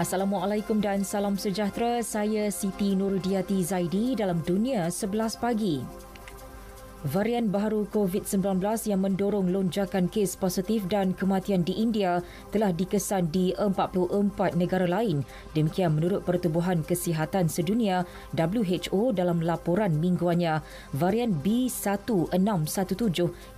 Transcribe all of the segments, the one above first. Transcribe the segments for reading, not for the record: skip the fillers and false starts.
Assalamualaikum dan salam sejahtera. Saya Siti Nurdiati Zaidi dalam Dunia 11 Pagi. Varian baharu COVID-19 yang mendorong lonjakan kes positif dan kematian di India telah dikesan di 44 negara lain. Demikian menurut Pertubuhan Kesihatan Sedunia WHO dalam laporan mingguannya. Varian B1617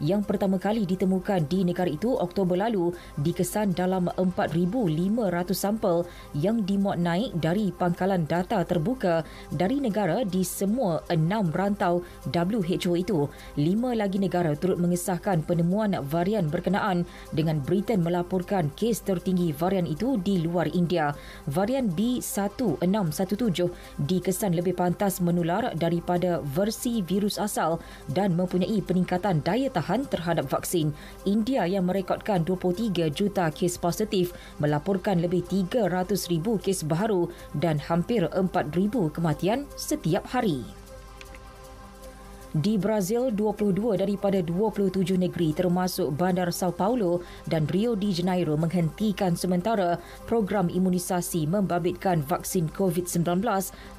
yang pertama kali ditemukan di negara itu Oktober lalu dikesan dalam 4,500 sampel yang dimuat naik dari pangkalan data terbuka dari negara di semua 6 rantau WHO itu. 5 lagi negara turut mengesahkan penemuan varian berkenaan dengan Britain melaporkan kes tertinggi varian itu di luar India. Varian B1617 dikesan lebih pantas menular daripada versi virus asal dan mempunyai peningkatan daya tahan terhadap vaksin. India yang merekodkan 23 juta kes positif melaporkan lebih 300,000 kes baharu dan hampir 4,000 kematian setiap hari. Di Brazil, 22 daripada 27 negeri termasuk Bandar Sao Paulo dan Rio de Janeiro menghentikan sementara program imunisasi membabitkan vaksin COVID-19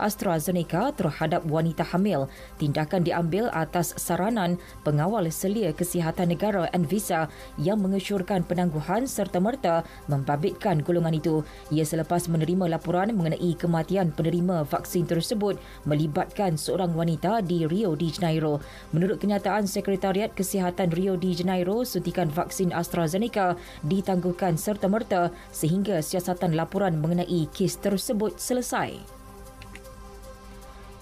AstraZeneca terhadap wanita hamil. Tindakan diambil atas saranan Pengawal Selia Kesihatan Negara Anvisa yang mengesyorkan penangguhan serta-merta membabitkan golongan itu. Ia selepas menerima laporan mengenai kematian penerima vaksin tersebut melibatkan seorang wanita di Rio de Janeiro. Menurut kenyataan Sekretariat Kesihatan Rio de Janeiro, suntikan vaksin AstraZeneca ditangguhkan serta-merta sehingga siasatan laporan mengenai kes tersebut selesai.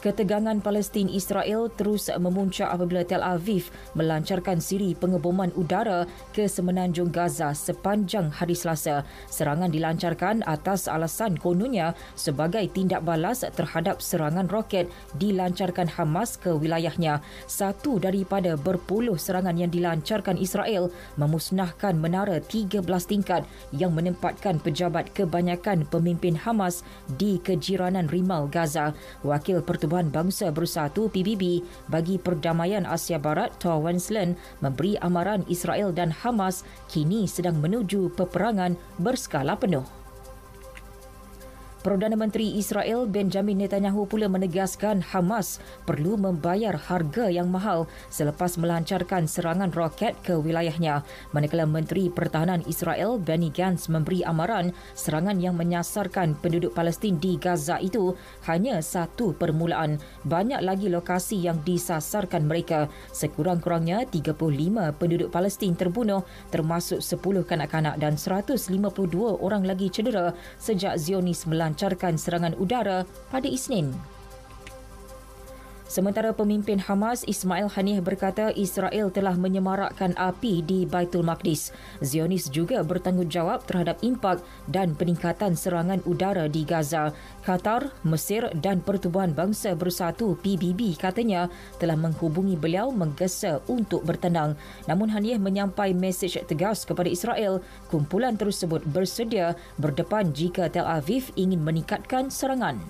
Ketegangan Palestin-Israel terus memuncak apabila Tel Aviv melancarkan siri pengeboman udara ke semenanjung Gaza sepanjang hari Selasa. Serangan dilancarkan atas alasan kononnya sebagai tindak balas terhadap serangan roket dilancarkan Hamas ke wilayahnya. Satu daripada berpuluh serangan yang dilancarkan Israel memusnahkan menara 13 tingkat yang menempatkan pejabat kebanyakan pemimpin Hamas di kejiranan Rimal Gaza. Wakil Pertubuhan Bangsa Bersatu PBB bagi Perdamaian Asia Barat Tor Wennesland memberi amaran Israel dan Hamas kini sedang menuju peperangan berskala penuh. Perdana Menteri Israel Benjamin Netanyahu pula menegaskan Hamas perlu membayar harga yang mahal selepas melancarkan serangan roket ke wilayahnya. Manakala Menteri Pertahanan Israel Benny Gantz memberi amaran serangan yang menyasarkan penduduk Palestin di Gaza itu hanya satu permulaan. Banyak lagi lokasi yang disasarkan mereka. Sekurang-kurangnya 35 penduduk Palestin terbunuh termasuk 10 kanak-kanak dan 152 orang lagi cedera sejak Zionis melancarkan serangan udara pada Isnin. Sementara pemimpin Hamas Ismail Haniyeh berkata Israel telah menyemarakkan api di Baitul Maqdis. Zionis juga bertanggungjawab terhadap impak dan peningkatan serangan udara di Gaza. Qatar, Mesir dan Pertubuhan Bangsa Bersatu PBB katanya telah menghubungi beliau menggesa untuk bertenang. Namun Haniyeh menyampai mesej tegas kepada Israel, kumpulan tersebut bersedia berdepan jika Tel Aviv ingin meningkatkan serangan.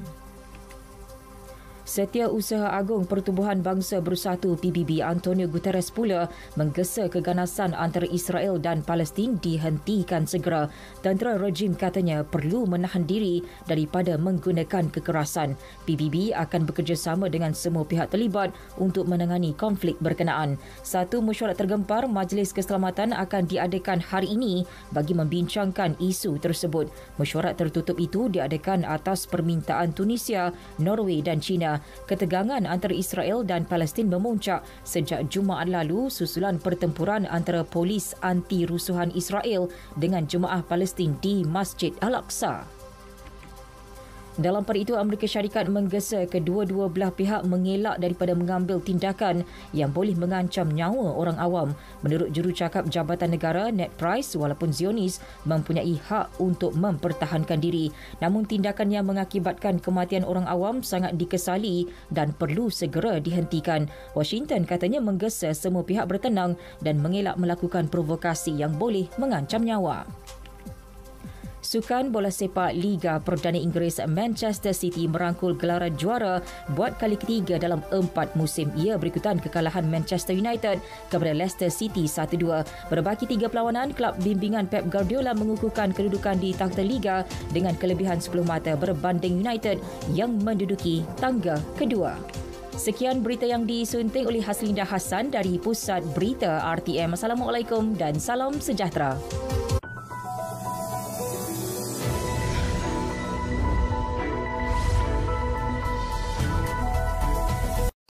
Setiausaha Agung Pertubuhan Bangsa Bersatu PBB Antonio Guterres pula menggesa keganasan antara Israel dan Palestin dihentikan segera. Tentera rejim katanya perlu menahan diri daripada menggunakan kekerasan. PBB akan bekerjasama dengan semua pihak terlibat untuk menangani konflik berkenaan. Satu mesyuarat tergempar Majlis Keselamatan akan diadakan hari ini bagi membincangkan isu tersebut. Mesyuarat tertutup itu diadakan atas permintaan Tunisia, Norway dan China. Ketegangan antara Israel dan Palestin memuncak sejak Jumaat lalu susulan pertempuran antara polis anti-rusuhan Israel dengan jemaah Palestin di Masjid Al-Aqsa. Dalam pada itu, Amerika Syarikat menggesa kedua-dua belah pihak mengelak daripada mengambil tindakan yang boleh mengancam nyawa orang awam. Menurut jurucakap Jabatan Negara Ned Price, walaupun Zionis mempunyai hak untuk mempertahankan diri, namun tindakan yang mengakibatkan kematian orang awam sangat dikesali dan perlu segera dihentikan. Washington katanya menggesa semua pihak bertenang dan mengelak melakukan provokasi yang boleh mengancam nyawa. Sukan bola sepak Liga Perdana Inggeris, Manchester City merangkul gelaran juara buat kali ketiga dalam 4 musim. Ia berikutan kekalahan Manchester United kepada Leicester City 1-2. Berbaki 3 perlawanan, kelab bimbingan Pep Guardiola mengukuhkan kedudukan di takhta Liga dengan kelebihan 10 mata berbanding United yang menduduki tangga kedua. Sekian berita yang disunting oleh Haslinda Hassan dari Pusat Berita RTM. Assalamualaikum dan salam sejahtera.